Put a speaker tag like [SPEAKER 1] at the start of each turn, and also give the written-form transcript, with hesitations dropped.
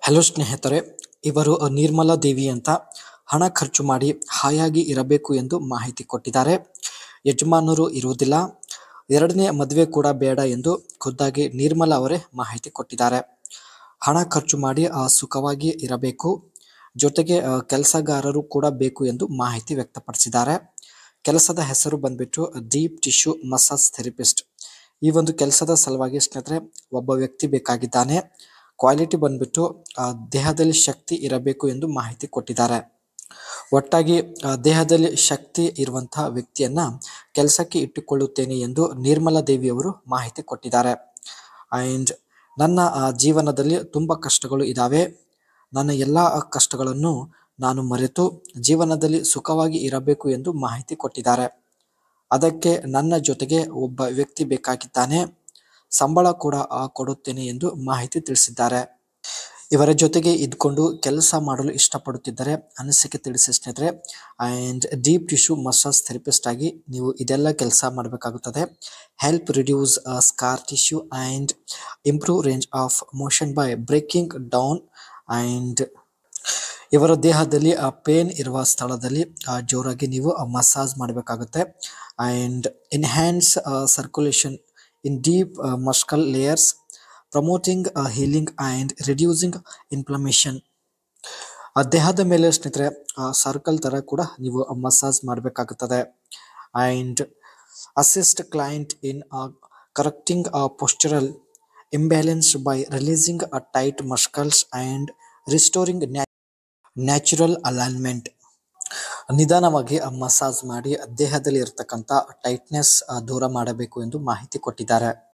[SPEAKER 1] Hello ಸ್ನೇಹಿತರೆ, ಇವರು ನಿರ್ಮಲಾ ದೇವಿ ಅಂತ ಹಣ ಖರ್ಚು ಮಾಡಿ ಹಾಯಾಗಿ ಇರಬೇಕು ಎಂದು ಮಾಹಿತಿ ಕೊಟ್ಟಿದ್ದಾರೆ. ಯಜಮಾನರು ಇರುವುದಿಲ್ಲ, ಎರಡನೇ ಮದುವೆ ಕೂಡ ಬೇಡ ಎಂದು ಖುದ್ದಾಗಿ ನಿರ್ಮಲಾ ಅವರೇ ಮಾಹಿತಿ ಕೊಟ್ಟಿದ್ದಾರೆ. ಹಣ ಖರ್ಚು ಮಾಡಿ ಸುಖವಾಗಿ ಇರಬೇಕು, ಜೊತೆಗೆ ಕೆಲಸಗಾರರು ಕೂಡ ಬೇಕು ಎಂದು ಮಾಹಿತಿ ವ್ಯಕ್ತಪಡಿಸಿದ್ದಾರೆ. ಕೆಲಸದ ಹೆಸರು ಬಂದ್ಬಿಟ್ಟು ಡೀಪ್ ಟಿಶ್ಯೂ ಮಸಾಜ್ ಥೆರಪಿಸ್ಟ್. ಈ ಒಂದು ಕೆಲಸದ ಸಲುವಾಗಿ ಸ್ನೇಹಿತರೆ ಒಬ್ಬ ವ್ಯಕ್ತಿ ಬೇಕಾಗಿದ್ದಾನೆ. ಕ್ವಾಲಿಟಿ ಬಂದ್ಬಿಟ್ಟು ದೇಹದಲ್ಲಿ ಶಕ್ತಿ ಇರಬೇಕು ಎಂದು ಮಾಹಿತಿ ಕೊಟ್ಟಿದ್ದಾರೆ. ಒಟ್ಟಾಗಿ ದೇಹದಲ್ಲಿ ಶಕ್ತಿ ಇರುವಂತಹ ವ್ಯಕ್ತಿಯನ್ನ ಕೆಲಸಕ್ಕೆ ಇಟ್ಟುಕೊಳ್ಳುತ್ತೇನೆ ಎಂದು ನಿರ್ಮಲಾ ದೇವಿ ಅವರು ಮಾಹಿತಿ ಕೊಟ್ಟಿದ್ದಾರೆ. ಆ್ಯಂಡ್ ನನ್ನ ಜೀವನದಲ್ಲಿ ತುಂಬ ಕಷ್ಟಗಳು ಇದ್ದಾವೆ, ನನ್ನ ಎಲ್ಲ ಕಷ್ಟಗಳನ್ನು ನಾನು ಮರೆತು ಜೀವನದಲ್ಲಿ ಸುಖವಾಗಿ ಇರಬೇಕು ಎಂದು ಮಾಹಿತಿ ಕೊಟ್ಟಿದ್ದಾರೆ. ಅದಕ್ಕೆ ನನ್ನ ಜೊತೆಗೆ ಒಬ್ಬ ವ್ಯಕ್ತಿ ಬೇಕಾಗಿದ್ದಾನೆ, ಸಂಬಳ ಕೂಡ ಕೊಡುತ್ತೇನೆ ಎಂದು ಮಾಹಿತಿ ತಿಳಿಸಿದ್ದಾರೆ. ಇವರ ಜೊತೆಗೆ ಇದ್ಕೊಂಡು ಕೆಲಸ ಮಾಡಲು ಇಷ್ಟಪಡುತ್ತಿದ್ದರೆ ಅನಿಸಿಕೆ ತಿಳಿಸಿ ಸ್ನೇಹಿತರೆ. And deep tissue massage therapist ಆಗಿ ನೀವು ಇದೆಲ್ಲ ಕೆಲಸ ಮಾಡಬೇಕಾಗುತ್ತದೆ. Help reduce scar tissue and improve range of motion by breaking down. And ಇವರ ದೇಹದಲ್ಲಿ ಪೇನ್ ಇರುವ ಸ್ಥಳದಲ್ಲಿ ಜೋರಾಗಿ ನೀವು ಮಸಾಜ್ ಮಾಡಬೇಕಾಗುತ್ತೆ. And enhance circulation in deep muscle layers, promoting healing and reducing inflammation. ದೇಹದ ಮೇಲೆ ಸ್ನೇಹಿತರೆ ಸರ್ಕಲ್ ಥರ ಕೂಡ ನೀವು ಮಸಾಜ್ ಮಾಡಬೇಕಾಗುತ್ತದೆ. And assist client in correcting postural imbalance by releasing tight muscles and restoring natural alignment. ನಿಧಾನವಾಗಿ ಮಸಾಜ್ ಮಾಡಿ ದೇಹದಲ್ಲಿ ಇರತಕ್ಕಂಥ ಟೈಟ್ನೆಸ್ ದೂರ ಮಾಡಬೇಕು ಎಂದು ಮಾಹಿತಿ ಕೊಟ್ಟಿದ್ದಾರೆ.